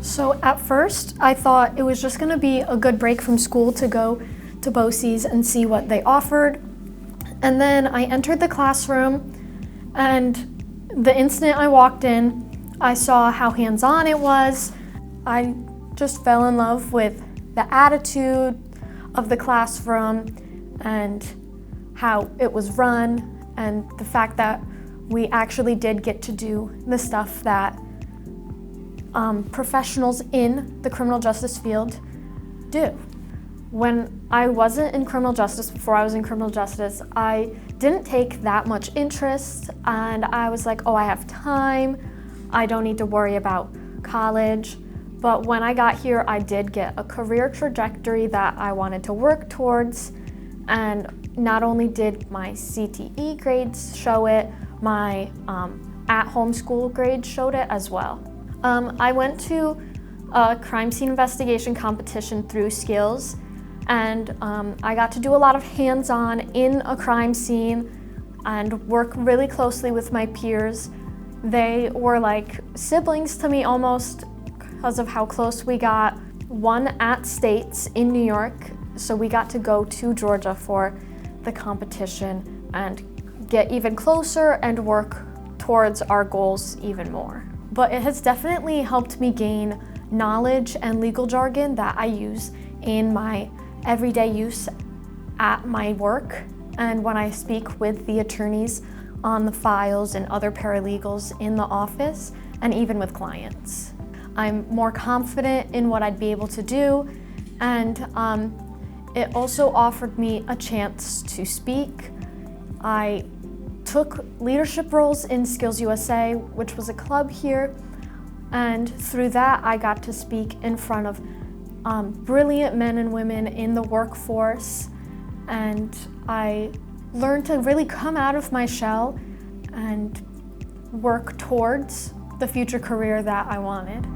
So at first, I thought it was just gonna be a good break from school to go to BOCES and see what they offered. And then I entered the classroom, and the instant I walked in, I saw how hands-on it was. I just fell in love with the attitude of the classroom and how it was run, and the fact that we actually did get to do the stuff that professionals in the criminal justice field do. When I wasn't in criminal justice, before I was in criminal justice, I didn't take that much interest, and I was like, oh, I have time, I don't need to worry about college. But when I got here, I did get a career trajectory that I wanted to work towards, and not only did my CTE grades show it, my at-home school grades showed it as well. I went to a crime scene investigation competition through Skills, and I got to do a lot of hands-on in a crime scene and work really closely with my peers. They were like siblings to me almost because of how close we got. One at States in New York, so we got to go to Georgia for the competition and get even closer and work towards our goals even more. But it has definitely helped me gain knowledge and legal jargon that I use in my everyday use at my work and when I speak with the attorneys on the files and other paralegals in the office and even with clients. I'm more confident in what I'd be able to do, and it also offered me a chance to speak. I took leadership roles in Skills USA, which was a club here, and through that I got to speak in front of brilliant men and women in the workforce, and I learned to really come out of my shell and work towards the future career that I wanted.